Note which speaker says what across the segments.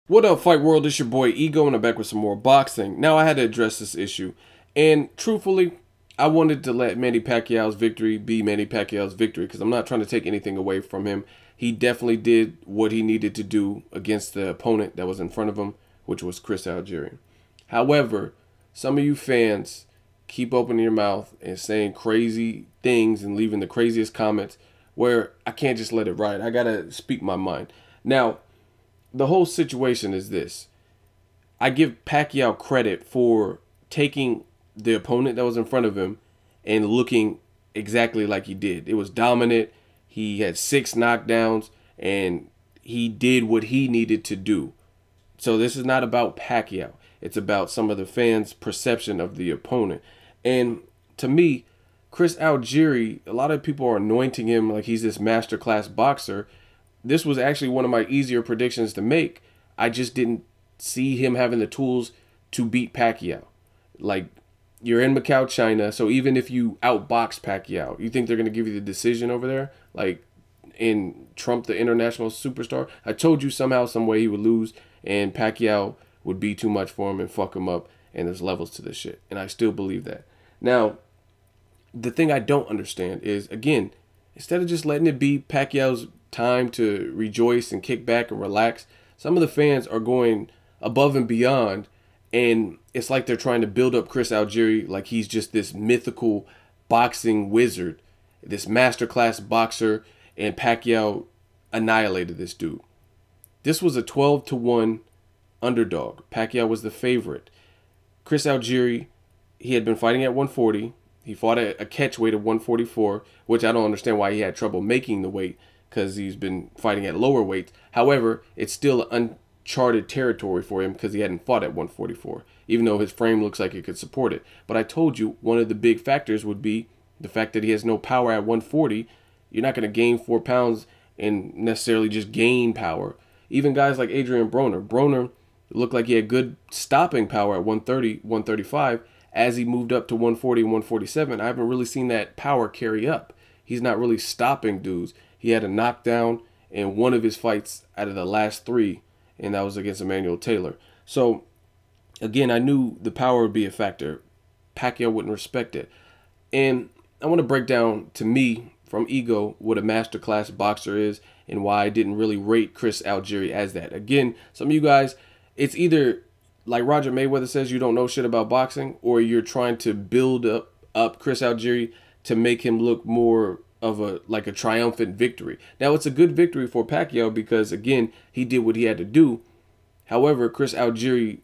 Speaker 1: What up, Fight World? It's your boy Ego, and I'm back with some more boxing. Now, I had to address this issue, and truthfully, I wanted to let Manny Pacquiao's victory be Manny Pacquiao's victory because I'm not trying to take anything away from him. He definitely did what he needed to do against the opponent that was in front of him, which was Chris Algieri. However, some of you fans keep opening your mouth and saying crazy things and leaving the craziest comments where I can't just let it ride. I gotta speak my mind. Now, the whole situation is this. I give Pacquiao credit for taking the opponent that was in front of him and looking exactly like he did. It was dominant. He had 6 knockdowns, and he did what he needed to do. So this is not about Pacquiao. It's about some of the fans' perception of the opponent. And to me, Chris Algieri, a lot of people are anointing him like he's this masterclass boxer. This was actually one of my easier predictions to make. I just didn't see him having the tools to beat Pacquiao. Like, you're in Macau, China, so even if you outbox Pacquiao, you think they're going to give you the decision over there? Like, in Trump, the international superstar? I told you somehow, some way he would lose, and Pacquiao would be too much for him and fuck him up, and there's levels to this shit. And I still believe that. Now, the thing I don't understand is, again, instead of just letting it be Pacquiao's time to rejoice and kick back and relax, some of the fans are going above and beyond, and it's like they're trying to build up Chris Algieri like he's just this mythical boxing wizard, this masterclass boxer, and Pacquiao annihilated this dude. This was a 12-1 underdog. Pacquiao was the favorite. Chris Algieri, he had been fighting at 140. He fought at a catch weight of 144, which I don't understand why he had trouble making the weight, because he's been fighting at lower weights. However, it's still uncharted territory for him because he hadn't fought at 144, even though his frame looks like it could support it. But I told you one of the big factors would be the fact that he has no power at 140. You're not going to gain 4 pounds and necessarily just gain power. Even guys like Adrian Broner. Broner looked like he had good stopping power at 130, 135. As he moved up to 140 and 147, I haven't really seen that power carry up. He's not really stopping dudes. He had a knockdown in one of his fights out of the last 3, and that was against Emmanuel Taylor. So, again, I knew the power would be a factor. Pacquiao wouldn't respect it. And I want to break down, to me, from Ego, what a masterclass boxer is and why I didn't really rate Chris Algieri as that. Again, some of you guys, it's either, like Roger Mayweather says, you don't know shit about boxing, or you're trying to build up Chris Algieri to make him look more of a triumphant victory. Now, it's a good victory for Pacquiao because, again, he did what he had to do. However, Chris Algieri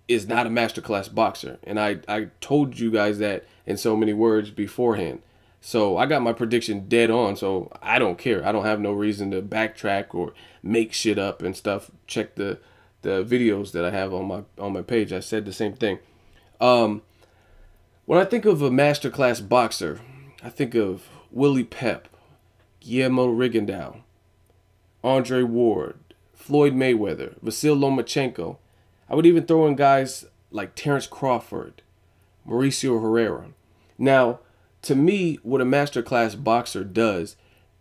Speaker 1: is not a masterclass boxer, and I told you guys that in so many words beforehand. So I got my prediction dead on, so I don't care. I don't have no reason to backtrack or make shit up and stuff. Check the videos that I have on my page. I said the same thing. When I think of a masterclass boxer, I think of Willie Pep, Guillermo Rigondeaux, Andre Ward, Floyd Mayweather, Vasyl Lomachenko. I would even throw in guys like Terence Crawford, Mauricio Herrera. Now, to me, what a masterclass boxer does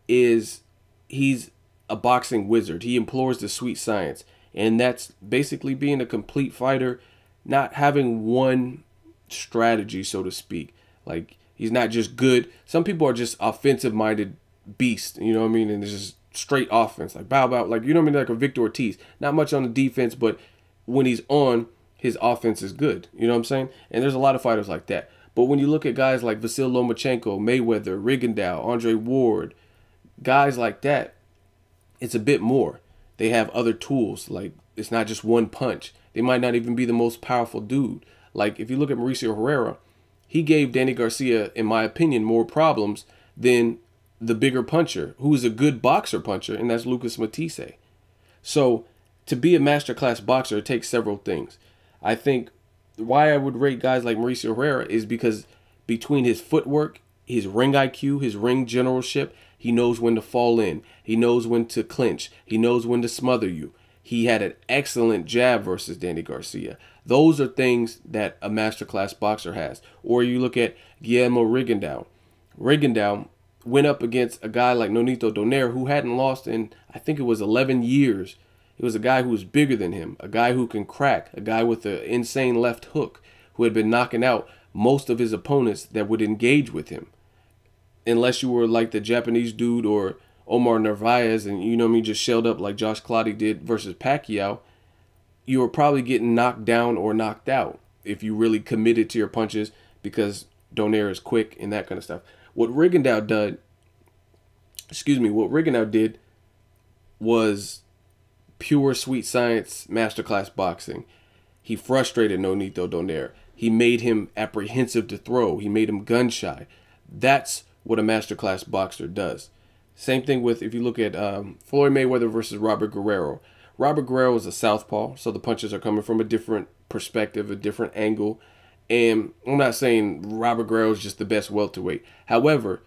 Speaker 1: is he's a boxing wizard. He implores the sweet science, and that's basically being a complete fighter, not having one strategy, so to speak. Like, he's not just good. Some people are just offensive-minded beasts, you know what I mean? And it's just straight offense, like bow, like, you know what I mean? Like a Victor Ortiz. Not much on the defense, but when he's on, his offense is good. You know what I'm saying? And there's a lot of fighters like that. But when you look at guys like Vasyl Lomachenko, Mayweather, Rigondeaux, Andre Ward, guys like that, it's a bit more. They have other tools. Like, it's not just one punch. They might not even be the most powerful dude. Like, if you look at Mauricio Herrera, he gave Danny Garcia, in my opinion, more problems than the bigger puncher, who is a good boxer puncher, and that's Lucas Matthysse. So, to be a masterclass boxer, it takes several things. I think why I would rate guys like Mauricio Herrera is because between his footwork, his ring IQ, his ring generalship, he knows when to fall in. He knows when to clinch. He knows when to smother you. He had an excellent jab versus Danny Garcia. Those are things that a masterclass boxer has. Or you look at Guillermo Rigondeaux. Rigondeaux went up against a guy like Nonito Donaire, who hadn't lost in, I think it was 11 years. It was a guy who was bigger than him, a guy who can crack, a guy with an insane left hook who had been knocking out most of his opponents that would engage with him. Unless you were like the Japanese dude or Omar Narvaez and, you know what I mean, just shelled up like Josh Clottey did versus Pacquiao, you were probably getting knocked down or knocked out if you really committed to your punches, because Donaire is quick and that kind of stuff. What Rigondeaux did was pure sweet science masterclass boxing. He frustrated Nonito Donaire. He made him apprehensive to throw. He made him gun shy. That's what a masterclass boxer does. Same thing with, if you look at Floyd Mayweather versus Robert Guerrero. Robert Guerrero is a southpaw, so the punches are coming from a different perspective, a different angle. And I'm not saying Robert Guerrero is just the best welterweight. However,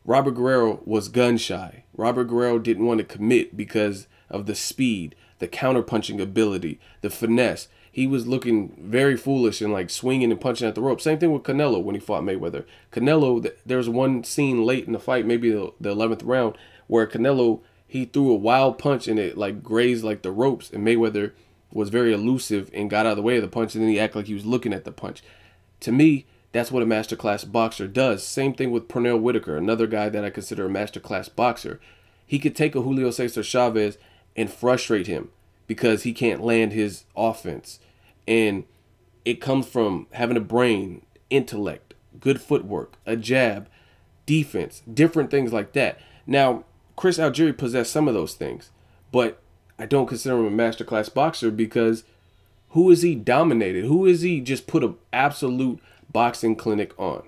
Speaker 1: Robert Guerrero was gun shy. Robert Guerrero didn't want to commit because of the speed, the counter-punching ability, the finesse. He was looking very foolish and like swinging and punching at the rope. Same thing with Canelo when he fought Mayweather. Canelo, there's one scene late in the fight, maybe the 11th round, where Canelo, he threw a wild punch and it like grazed like the ropes, and Mayweather was very elusive and got out of the way of the punch, and then he acted like he was looking at the punch. To me, that's what a masterclass boxer does. Same thing with Pernell Whitaker, another guy that I consider a masterclass boxer. He could take a Julio Cesar Chavez and frustrate him because he can't land his offense. And it comes from having a brain, intellect, good footwork, a jab, defense, different things like that. Now, Chris Algieri possessed some of those things, but I don't consider him a masterclass boxer because who is he dominated? Who is he just put an absolute boxing clinic on?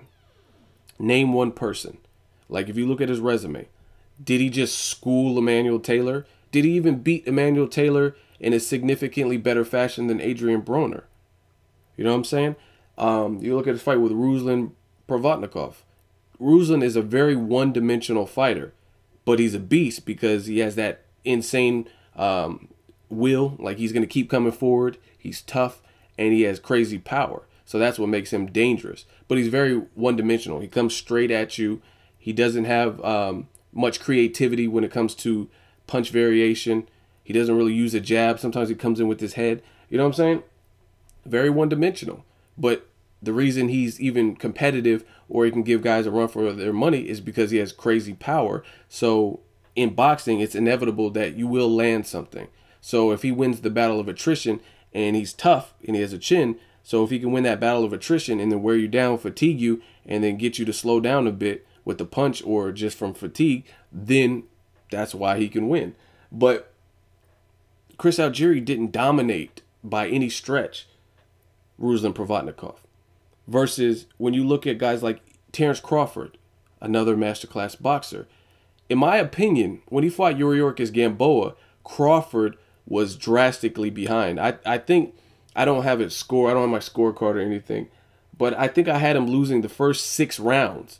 Speaker 1: Name one person. Like, if you look at his resume, did he just school Emmanuel Taylor? Did he even beat Emmanuel Taylor in a significantly better fashion than Adrian Broner? You know what I'm saying? You look at his fight with Ruslan Provodnikov. Ruslan is a very one-dimensional fighter, but he's a beast because he has that insane will. Like, he's going to keep coming forward. He's tough, and he has crazy power. So that's what makes him dangerous. But he's very one-dimensional. He comes straight at you. He doesn't have much creativity when it comes to punch variation. He doesn't really use a jab. Sometimes he comes in with his head. You know what I'm saying? Very one-dimensional. But the reason he's even competitive or he can give guys a run for their money is because he has crazy power. So in boxing, it's inevitable that you will land something. So if he wins the battle of attrition and he's tough and he has a chin, so if he can win that battle of attrition and then wear you down, fatigue you, and then get you to slow down a bit with the punch or just from fatigue, then that's why he can win. But Chris Algieri didn't dominate by any stretch Ruslan Provodnikov. Versus when you look at guys like Terence Crawford, another masterclass boxer. In my opinion, when he fought Yuriorkis Gamboa, Crawford was drastically behind. I think, I don't have it score, I don't have my scorecard or anything, but I think I had him losing the first 6 rounds.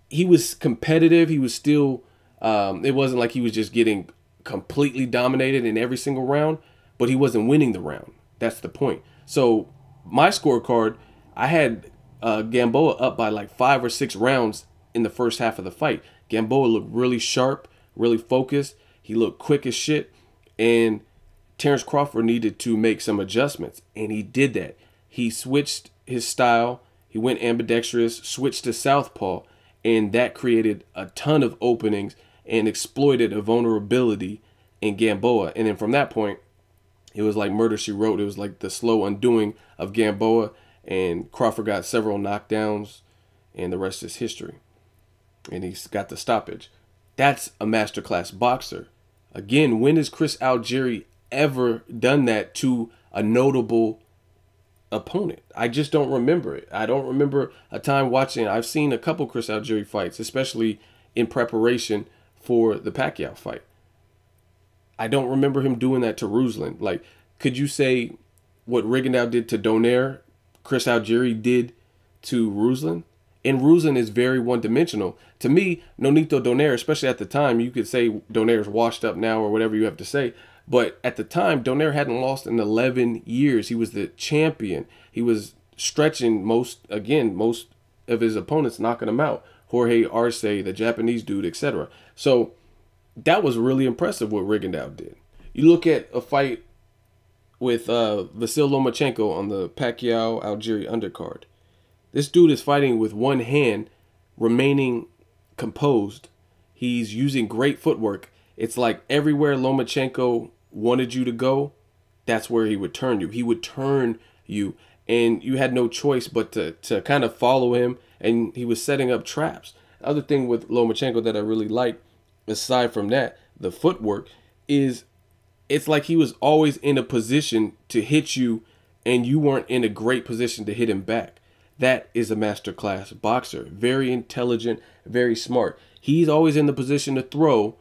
Speaker 1: He was competitive. He was still, it wasn't like he was just getting completely dominated in every single round, but he wasn't winning the round. That's the point. So my scorecard, I had Gamboa up by like 5 or 6 rounds in the first half of the fight. Gamboa looked really sharp, really focused. He looked quick as shit. And Terence Crawford needed to make some adjustments, and he did that. He switched his style. He went ambidextrous, switched to southpaw, and that created a ton of openings and exploited a vulnerability in Gamboa. And then from that point, it was like Murder, She Wrote. It was like the slow undoing of Gamboa, and Crawford got several knockdowns, and the rest is history. And he's got the stoppage. That's a masterclass boxer. Again, when has Chris Algieri ever done that to a notable opponent? I just don't remember it. I don't remember a time watching. I've seen a couple Chris Algieri fights, especially in preparation for the Pacquiao fight. I don't remember him doing that to Ruslan. Like, could you say what Rigondeaux did to Donaire, Chris Algieri did to Ruslan? And Ruslan is very one-dimensional. To me, Nonito Donaire, especially at the time, you could say Donaire's washed up now or whatever you have to say, but at the time, Donaire hadn't lost in 11 years. He was the champion. He was stretching most of his opponents, knocking them out. Jorge Arce, the Japanese dude, etc. So that was really impressive what Rigondeaux did. You look at a fight with Vasyl Lomachenko on the Pacquiao-Algieri undercard. This dude is fighting with one hand, remaining composed. He's using great footwork. It's like everywhere Lomachenko wanted you to go, that's where he would turn you. He would turn you, and you had no choice but to kind of follow him, and he was setting up traps. The other thing with Lomachenko that I really like, aside from that, the footwork, is it's like he was always in a position to hit you, and you weren't in a great position to hit him back. That is a masterclass boxer. Very intelligent, very smart. He's always in the position to throw,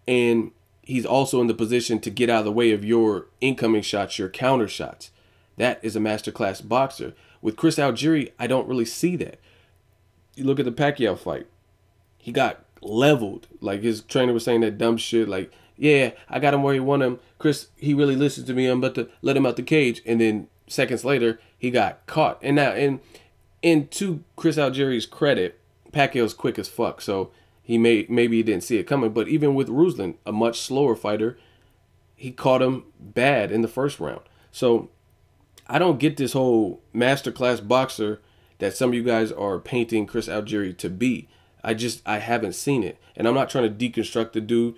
Speaker 1: and he's also in the position to get out of the way of your incoming shots, your counter shots. That is a masterclass boxer. With Chris Algieri, I don't really see that. You look at the Pacquiao fight. He got leveled. Like, his trainer was saying that dumb shit like, yeah, I got him where he wanted him. Chris, he really listened to me. I'm about to let him out the cage. And then seconds later, he got caught. And now, and to Chris Algieri's credit, Pacquiao's quick as fuck. So maybe he didn't see it coming. But even with Ruslan, a much slower fighter, he caught him bad in the first round. So I don't get this whole masterclass boxer that some of you guys are painting Chris Algieri to be. I haven't seen it. And I'm not trying to deconstruct the dude.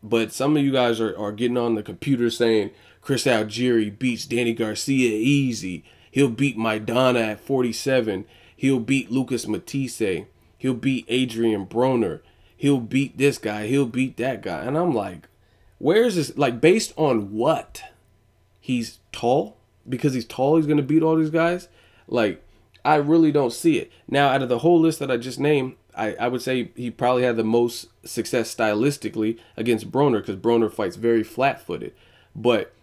Speaker 1: But some of you guys are getting on the computer saying Chris Algieri beats Danny Garcia easy. He'll beat Maidana at 47. He'll beat Lucas Matthysse. He'll beat Adrian Broner. He'll beat this guy. He'll beat that guy. And I'm like, where's this? Like, based on what? He's tall? Because he's tall, he's going to beat all these guys? Like, I really don't see it. Now, out of the whole list that I just named, I would say he probably had the most success stylistically against Broner, because Broner fights very flat-footed. But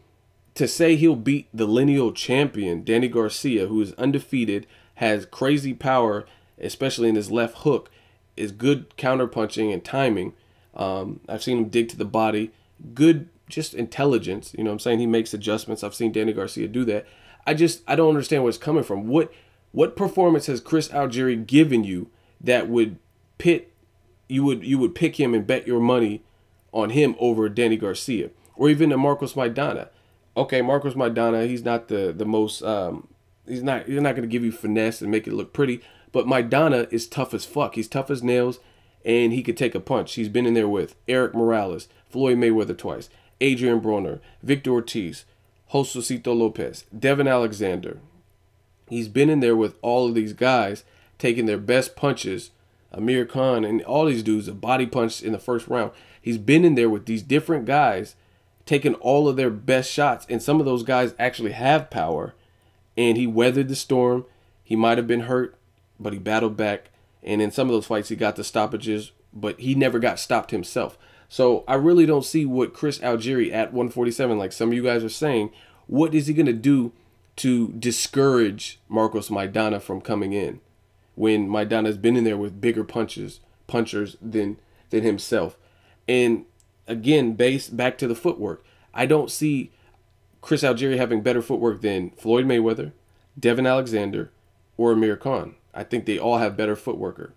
Speaker 1: to say he'll beat the lineal champion, Danny Garcia, who is undefeated, has crazy power, especially in his left hook, is good counterpunching and timing. I've seen him dig to the body. Good, just intelligence. You know what I'm saying? He makes adjustments. I've seen Danny Garcia do that. I don't understand where it's coming from. What performance has Chris Algieri given you that would you would pick him and bet your money on him over Danny Garcia, or even a Marcos Maidana? Okay, Marcos Maidana, he's not the most he's not going to give you finesse and make it look pretty, but Maidana is tough as fuck. He's tough as nails, and he could take a punch. He's been in there with Eric Morales, Floyd Mayweather twice, Adrian Broner, Victor Ortiz, Josecito Lopez, Devin Alexander. He's been in there with all of these guys, taking their best punches. Amir Khan and all these dudes, a body punch in the first round. He's been in there with these different guys, taking all of their best shots, and some of those guys actually have power, and he weathered the storm. He might have been hurt, but he battled back, and in some of those fights he got the stoppages, but he never got stopped himself. So I really don't see what Chris Algieri at 147, like some of you guys are saying, what is he going to do to discourage Marcos Maidana from coming in, when Maidana's been in there with bigger punchers than himself? And again, back to the footwork, I don't see Chris Algieri having better footwork than Floyd Mayweather, Devin Alexander, or Amir Khan. I think they all have better footwork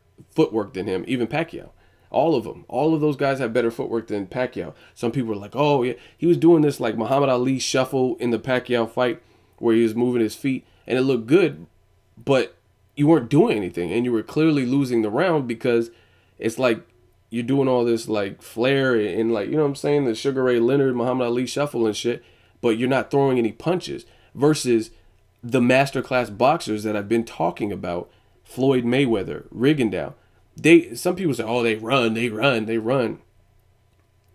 Speaker 1: than him, even Pacquiao. All of them. All of those guys have better footwork than Pacquiao. Some people are like, oh, yeah, he was doing this like Muhammad Ali shuffle in the Pacquiao fight where he was moving his feet, and it looked good, but you weren't doing anything, and you were clearly losing the round, because it's like you're doing all this like flair and like, you know what I'm saying, the Sugar Ray Leonard, Muhammad Ali shuffle and shit, but you're not throwing any punches, versus the masterclass boxers that I've been talking about, Floyd Mayweather, Rigondeaux. Some people say, oh, they run,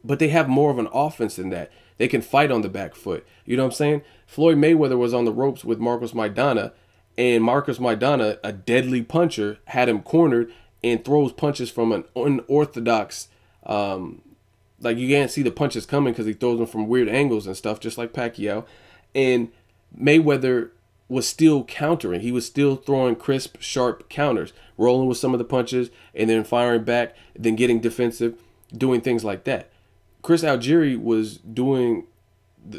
Speaker 1: but they have more of an offense than that. They can fight on the back foot. You know what I'm saying? Floyd Mayweather was on the ropes with Marcos Maidana, and Marcos Maidana, a deadly puncher, had him cornered and throws punches from an unorthodox, like you can't see the punches coming because he throws them from weird angles and stuff, just like Pacquiao. And Mayweather was still countering. He was still throwing crisp, sharp counters, rolling with some of the punches and then firing back, then getting defensive, doing things like that. Chris Algieri was doing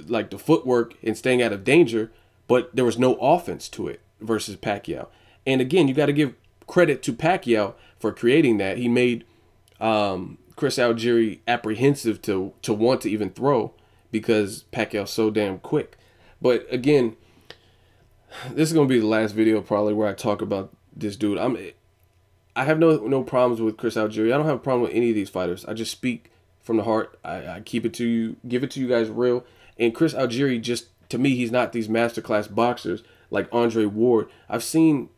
Speaker 1: like the footwork and staying out of danger, but there was no offense to it versus Pacquiao. And again, you got to give credit to Pacquiao for creating that. He made Chris Algieri apprehensive to want to even throw. because Pacquiao's so damn quick. But again, this is gonna be the last video probably where I talk about this dude. I have no problems with Chris Algieri. I don't have a problem with any of these fighters. I just speak from the heart. I keep it to you, give it to you guys real. And Chris Algieri, just to me, he's not these masterclass boxers like Andre Ward. I've seen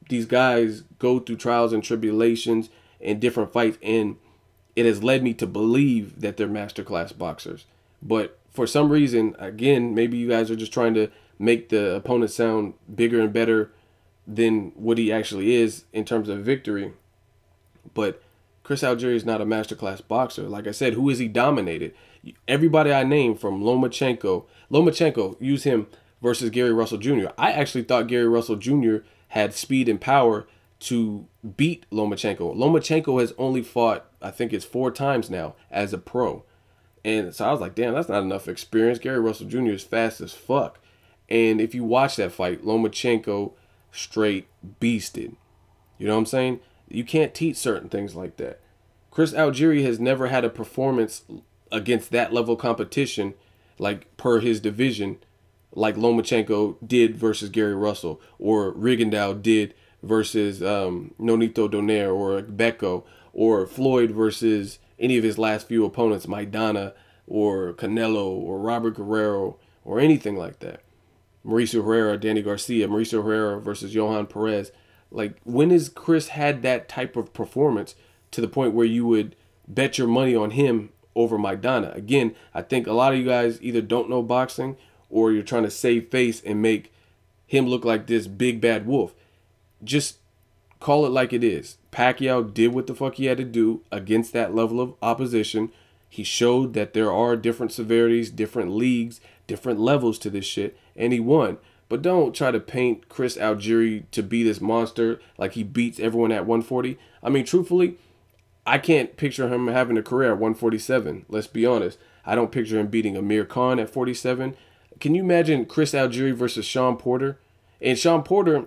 Speaker 1: these guys go through trials and tribulations in different fights, and it has led me to believe that they're masterclass boxers. But for some reason, again, maybe you guys are just trying to make the opponent sound bigger and better than what he actually is in terms of victory. But Chris Algieri is not a masterclass boxer. Like I said, who is he dominated? Everybody I named, from Lomachenko, use him versus Gary Russell Jr. I actually thought Gary Russell Jr. had speed and power to beat Lomachenko. Lomachenko has only fought, I think it's 4 times now as a pro. And so I was like, damn, that's not enough experience. Gary Russell Jr. is fast as fuck. And if you watch that fight, Lomachenko straight beasted. You know what I'm saying? You can't teach certain things like that. Chris Algieri has never had a performance against that level of competition, like per his division, like Lomachenko did versus Gary Russell, or Rigondeaux did versus Nonito Donaire or Becco, or Floyd versus any of his last few opponents, Maidana or Canelo or Robert Guerrero or anything like that. Mauricio Herrera, Danny Garcia, Mauricio Herrera versus Johan Perez. Like, when has Chris had that type of performance to the point where you would bet your money on him over Maidana? Again, I think a lot of you guys either don't know boxing or you're trying to save face and make him look like this big bad wolf. Just call it like it is. Pacquiao did what the fuck he had to do against that level of opposition. He showed that there are different severities, different leagues, different levels to this shit, and he won. But don't try to paint Chris Algieri to be this monster like he beats everyone at 140. I mean, truthfully, I can't picture him having a career at 147. Let's be honest. I don't picture him beating Amir Khan at 47. Can you imagine Chris Algieri versus Shawn Porter? And Shawn Porter,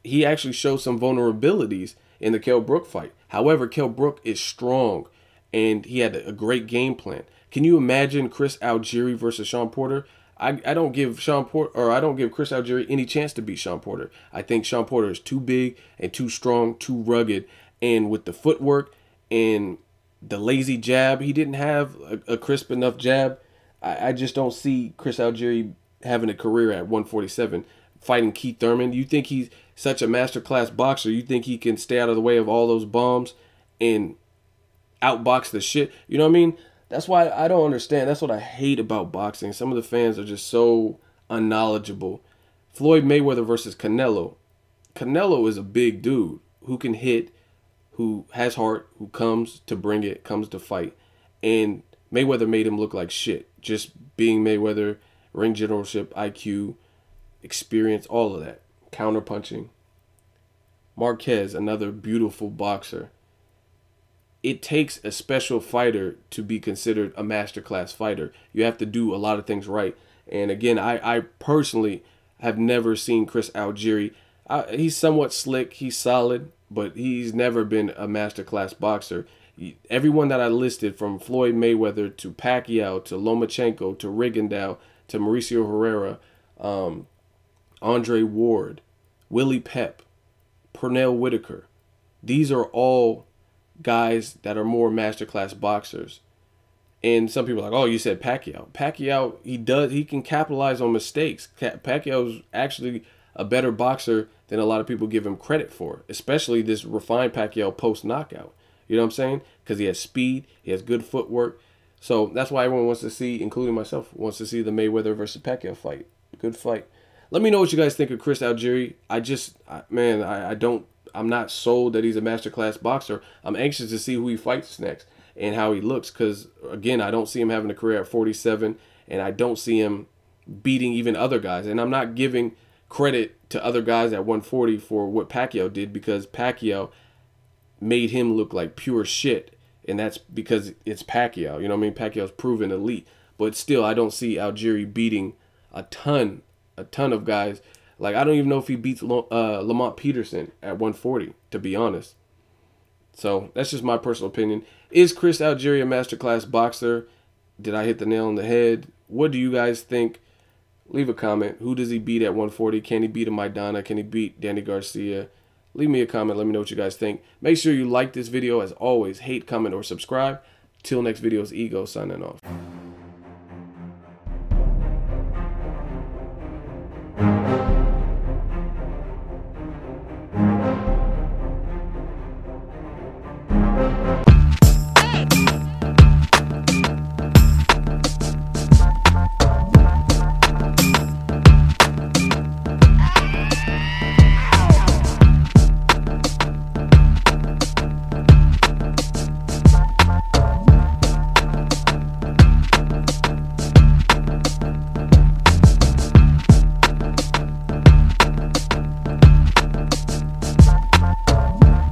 Speaker 1: he actually showed some vulnerabilities in the Kell Brook fight. However, Kell Brook is strong, and he had a great game plan. Can you imagine Chris Algieri versus Shawn Porter? I don't give Chris Algieri any chance to beat Shawn Porter. I think Shawn Porter is too big and too strong, too rugged, and with the footwork and the lazy jab, he didn't have a crisp enough jab. I just don't see Chris Algieri having a career at 147 fighting Keith Thurman. You think he's such a masterclass boxer? You think he can stay out of the way of all those bombs and outbox the shit? You know what I mean? That's why I don't understand. That's what I hate about boxing. Some of the fans are just so unknowledgeable. Floyd Mayweather versus Canelo. Canelo is a big dude who can hit, who has heart, who comes to bring it, comes to fight. And Mayweather made him look like shit. Just being Mayweather, ring generalship, IQ, experience, all of that. Counterpunching. Marquez, another beautiful boxer. It takes a special fighter to be considered a masterclass fighter. You have to do a lot of things right. And again, I personally have never seen Chris Algieri. He's somewhat slick. He's solid, but he's never been a masterclass boxer. Everyone that I listed, from Floyd Mayweather to Pacquiao to Lomachenko to Rigondeaux to Mauricio Herrera, Andre Ward, Willie Pep, Pernell Whitaker, these are all guys that are more masterclass boxers. And some people are like, oh, you said Pacquiao. Pacquiao, he can capitalize on mistakes. Pacquiao's actually a better boxer than a lot of people give him credit for, especially this refined Pacquiao post-knockout. You know what I'm saying? Because he has speed, he has good footwork. So that's why everyone wants to see, including myself, wants to see the Mayweather versus Pacquiao fight. Good fight. Let me know what you guys think of Chris Algieri. I'm not sold that he's a masterclass boxer. I'm anxious to see who he fights next and how he looks, because, again, I don't see him having a career at 47, and I don't see him beating even other guys. And I'm not giving credit to other guys at 140 for what Pacquiao did, because Pacquiao made him look like pure shit, and that's because it's Pacquiao. You know what I mean? Pacquiao's proven elite. But still, I don't see Algieri beating a ton of guys. Like, I don't even know if he beats Lamont Peterson at 140, to be honest. So that's just my personal opinion. Is Chris Algieri a masterclass boxer? Did I hit the nail on the head? What do you guys think? Leave a comment. Who does he beat at 140? Can he beat a Maidana? Can he beat Danny Garcia? Leave me a comment. Let me know what you guys think. Make sure you like this video. As always, hate, comment, or subscribe. Till next video, is Ego signing off.